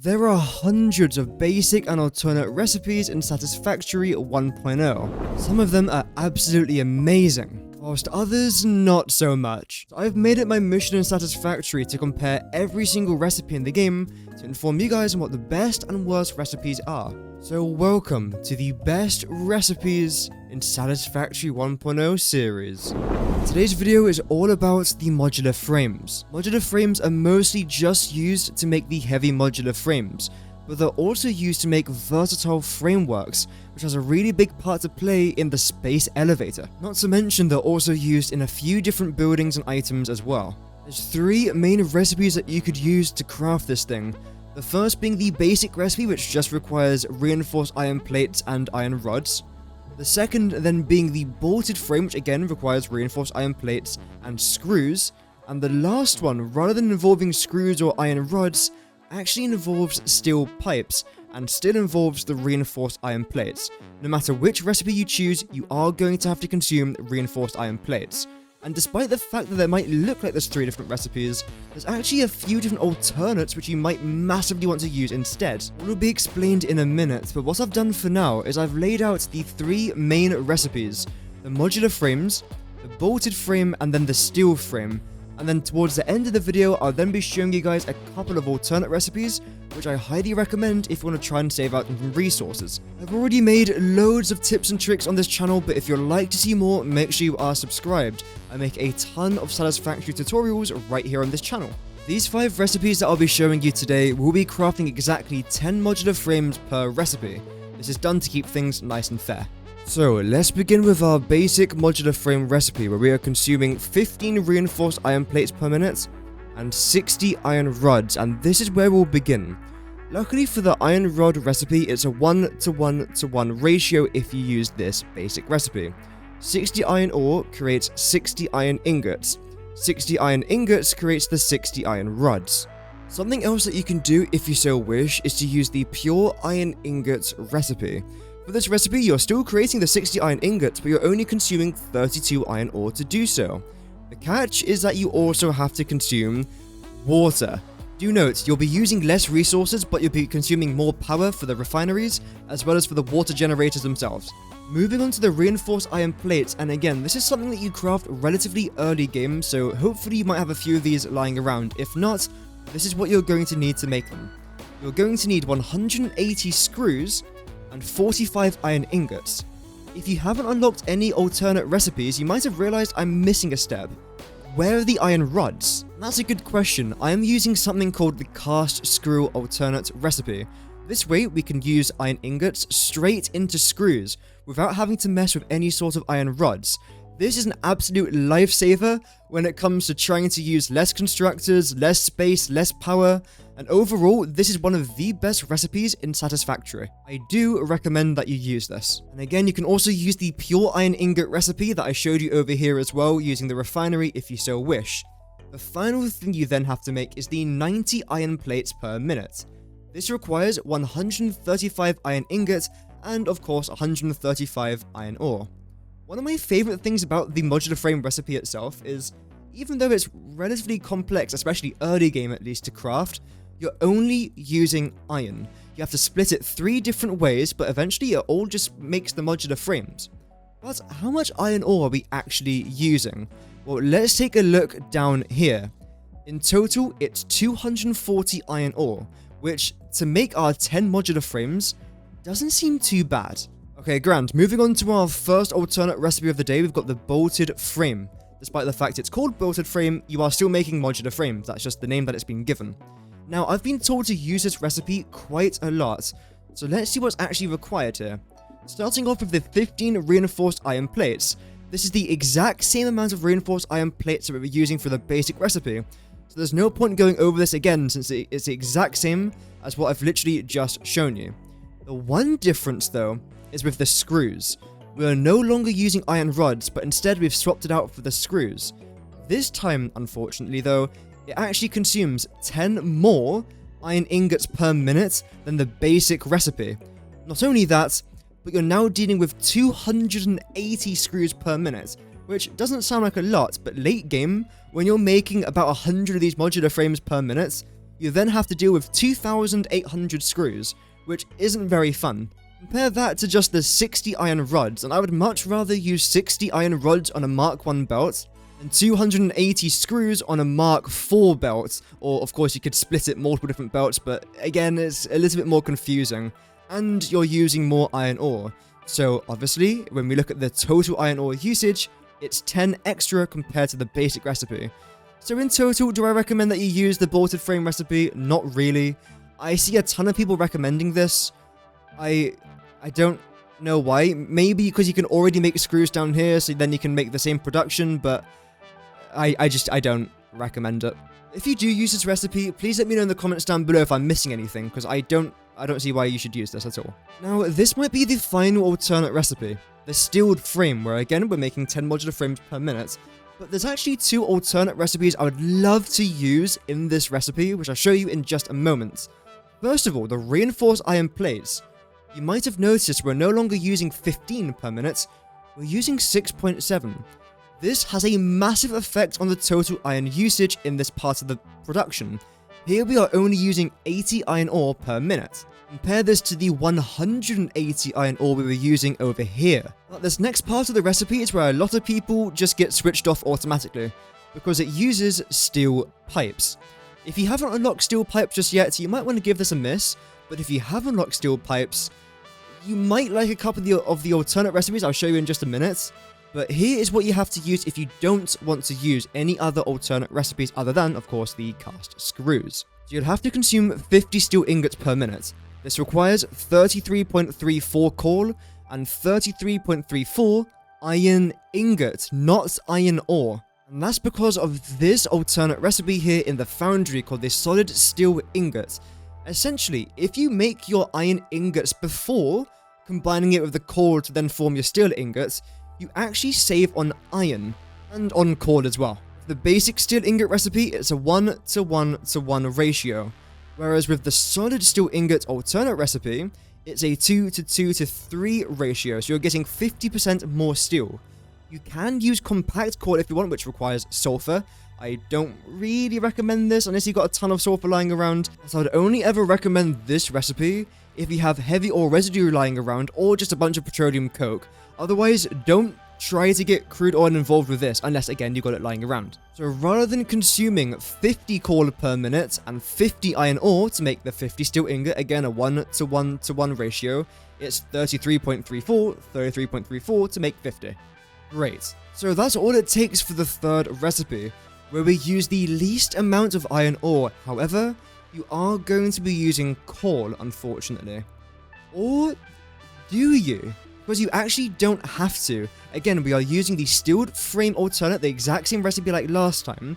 There are hundreds of basic and alternate recipes in Satisfactory 1.0. Some of them are absolutely amazing, whilst others not so much. So I've made it my mission in Satisfactory to compare every single recipe in the game to inform you guys on what the best and worst recipes are. So welcome to the best recipes in Satisfactory 1.0 series. Today's video is all about the modular frames. Modular frames are mostly just used to make the heavy modular frames, but they're also used to make versatile frameworks, which has a really big part to play in the space elevator. Not to mention they're also used in a few different buildings and items as well. There's three main recipes that you could use to craft this thing. The first being the basic recipe, which just requires reinforced iron plates and iron rods. The second then being the bolted frame, which again requires reinforced iron plates and screws. And the last one, rather than involving screws or iron rods, actually involves steel pipes and still involves the reinforced iron plates. No matter which recipe you choose, you are going to have to consume reinforced iron plates. And despite the fact that there might look like there's three different recipes, there's actually a few different alternates which you might massively want to use instead. It will be explained in a minute, but what I've done for now is I've laid out the three main recipes: the modular frames, the bolted frame, and then the steel frame. And then towards the end of the video, I'll then be showing you guys a couple of alternate recipes, which I highly recommend if you want to try and save out on resources. I've already made loads of tips and tricks on this channel, but if you'd like to see more, make sure you are subscribed. I make a ton of Satisfactory tutorials right here on this channel. These 5 recipes that I'll be showing you today will be crafting exactly 10 modular frames per recipe. This is done to keep things nice and fair. So let's begin with our basic modular frame recipe, where we are consuming 15 reinforced iron plates per minute and 60 iron rods, and this is where we'll begin. Luckily for the iron rod recipe, it's a 1:1:1 ratio if you use this basic recipe. 60 iron ore creates 60 iron ingots. 60 iron ingots creates the 60 iron rods. Something else that you can do if you so wish is to use the pure iron ingots recipe. For this recipe, you're still creating the 60 iron ingots, but you're only consuming 32 iron ore to do so. The catch is that you also have to consume water. Do note, you'll be using less resources, but you'll be consuming more power for the refineries, as well as for the water generators themselves. Moving on to the reinforced iron plates, and again, this is something that you craft relatively early game, so hopefully you might have a few of these lying around. If not, this is what you're going to need to make them. You're going to need 180 screws and 45 iron ingots. If you haven't unlocked any alternate recipes, you might have realized I'm missing a step. Where are the iron rods? That's a good question. I am using something called the cast screw alternate recipe. This way we can use iron ingots straight into screws without having to mess with any sort of iron rods. This is an absolute lifesaver when it comes to trying to use less constructors, less space, less power, and overall, this is one of the best recipes in Satisfactory. I do recommend that you use this. And again, you can also use the pure iron ingot recipe that I showed you over here as well, using the refinery if you so wish. The final thing you then have to make is the 90 iron plates per minute. This requires 135 iron ingots and of course 135 iron ore. One of my favorite things about the modular frame recipe itself is, even though it's relatively complex, especially early game at least, to craft, you're only using iron. You have to split it 3 different ways, but eventually it all just makes the modular frames. But how much iron ore are we actually using? Well, let's take a look down here. In total, it's 240 iron ore, which, to make our 10 modular frames, doesn't seem too bad. Okay, grand. Moving on to our first alternate recipe of the day, we've got the bolted frame. Despite the fact it's called bolted frame, you are still making modular frames. That's just the name that it's been given. Now, I've been told to use this recipe quite a lot, so let's see what's actually required here. Starting off with the 15 reinforced iron plates. This is the exact same amount of reinforced iron plates that we were using for the basic recipe, so there's no point going over this again since it's the exact same as what I've literally just shown you. The one difference though is with the screws. We are no longer using iron rods, but instead we've swapped it out for the screws. This time, unfortunately though, it actually consumes 10 more iron ingots per minute than the basic recipe. Not only that, but you're now dealing with 280 screws per minute, which doesn't sound like a lot, but late game, when you're making about 100 of these modular frames per minute, You then have to deal with 2,800 screws, which isn't very fun. Compare that to just the 60 iron rods, and I would much rather use 60 iron rods on a Mark 1 belt and 280 screws on a Mark 4 belt, or of course you could split it multiple different belts, but again it's a little bit more confusing, and you're using more iron ore. So obviously, when we look at the total iron ore usage, it's 10 extra compared to the basic recipe. So in total, do I recommend that you use the bolted frame recipe? Not really. I see a ton of people recommending this. I don't know why. Maybe because you can already make screws down here, so then you can make the same production, but I don't recommend it. If you do use this recipe, please let me know in the comments down below if I'm missing anything, because I don't see why you should use this at all. Now, this might be the final alternate recipe, the steeled frame, where again, we're making 10 modular frames per minute, but there's actually 2 alternate recipes I would love to use in this recipe, which I'll show you in just a moment. First of all, the reinforced iron plates. You might have noticed we're no longer using 15 per minute, we're using 6.7. This has a massive effect on the total iron usage in this part of the production. Here we are only using 80 iron ore per minute. Compare this to the 180 iron ore we were using over here. Now, this next part of the recipe is where a lot of people just get switched off automatically, because it uses steel pipes. If you haven't unlocked steel pipes just yet, you might want to give this a miss, but if you have unlocked steel pipes, you might like a couple of the alternate recipes I'll show you in just a minute. But here is what you have to use if you don't want to use any other alternate recipes other than, of course, the cast screws. So you'll have to consume 50 steel ingots per minute. This requires 33.34 coal and 33.34 iron ingot, not iron ore. And that's because of this alternate recipe here in the foundry called the solid steel ingot. Essentially, if you make your iron ingots before combining it with the coal to then form your steel ingots, you actually save on iron, and on coal as well. The basic steel ingot recipe, it's a 1:1:1 ratio, whereas with the solid steel ingot alternate recipe, it's a 2:2:3 ratio, so you're getting 50% more steel. You can use compact coal if you want, which requires sulfur. I don't really recommend this unless you've got a ton of sulfur lying around, so I'd only ever recommend this recipe if you have heavy ore residue lying around or just a bunch of petroleum coke. Otherwise, don't try to get crude oil involved with this, unless again you got it lying around. So rather than consuming 50 coal per minute and 50 iron ore to make the 50 steel ingot, again a 1:1:1 ratio, it's 33.34, 33.34 to make 50. Great. So that's all it takes for the third recipe, where we use the least amount of iron ore. However, you are going to be using coal, unfortunately. Or do you? Because you actually don't have to. Again, we are using the steeled frame alternate, the exact same recipe like last time,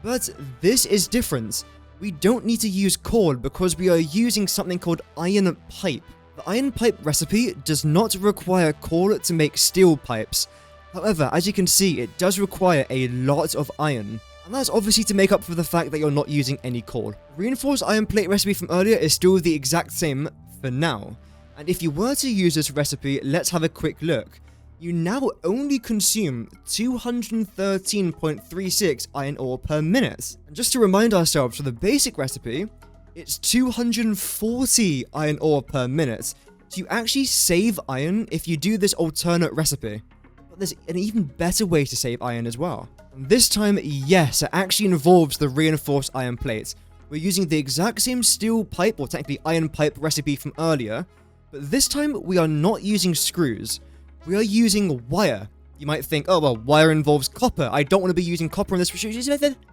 but this is different. We don't need to use coal because we are using something called iron pipe. The iron pipe recipe does not require coal to make steel pipes. However, as you can see, it does require a lot of iron. And that's obviously to make up for the fact that you're not using any coal. Reinforced iron plate recipe from earlier is still the exact same for now. And if you were to use this recipe, let's have a quick look. You now only consume 213.36 iron ore per minute. And just to remind ourselves, for the basic recipe, it's 240 iron ore per minute. So you actually save iron if you do this alternate recipe. But there's an even better way to save iron as well. And this time, yes, it actually involves the reinforced iron plates. We're using the exact same steel pipe, or technically iron pipe recipe from earlier, but this time we are not using screws. We are using wire. You might think, oh well, wire involves copper. I don't want to be using copper in this.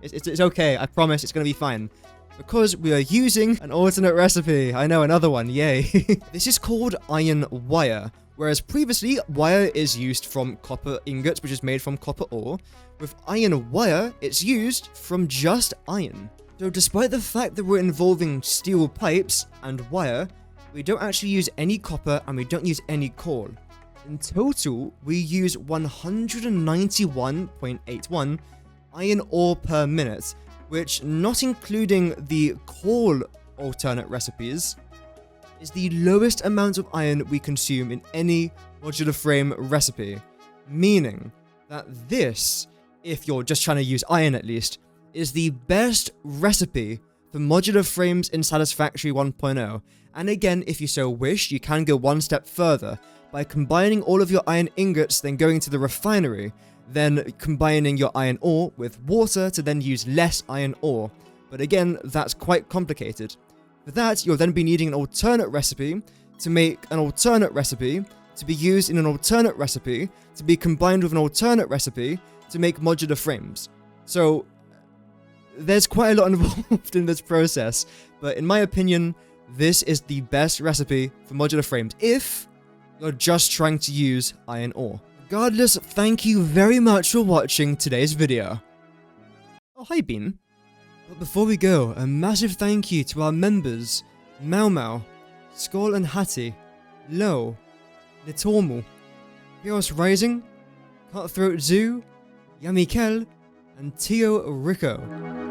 It's okay, I promise it's going to be fine. Because we are using an alternate recipe. I know, another one, yay. This is called iron wire. Whereas previously, wire is used from copper ingots, which is made from copper ore. With iron wire, it's used from just iron. So despite the fact that we're involving steel pipes and wire, we don't actually use any copper and we don't use any coal. In total, we use 191.81 iron ore per minute, which, not including the coal alternate recipes, is the lowest amount of iron we consume in any modular frame recipe. Meaning that this, if you're just trying to use iron at least, is the best recipe for modular frames in Satisfactory 1.0. And again, if you so wish, you can go one step further by combining all of your iron ingots, then going to the refinery, then combining your iron ore with water to then use less iron ore. But again, that's quite complicated. For that, you'll then be needing an alternate recipe to make an alternate recipe to be used in an alternate recipe to be combined with an alternate recipe to make modular frames. So there's quite a lot involved in this process, but in my opinion, this is the best recipe for modular frames if you're just trying to use iron ore. Regardless, thank you very much for watching today's video. Oh, hi Bean. But before we go, a massive thank you to our members, Mau Mau, Skull and Hattie, Lo, Nitormal, Chaos Rising, Cutthroat Zoo, Yamikel, and Tio Rico.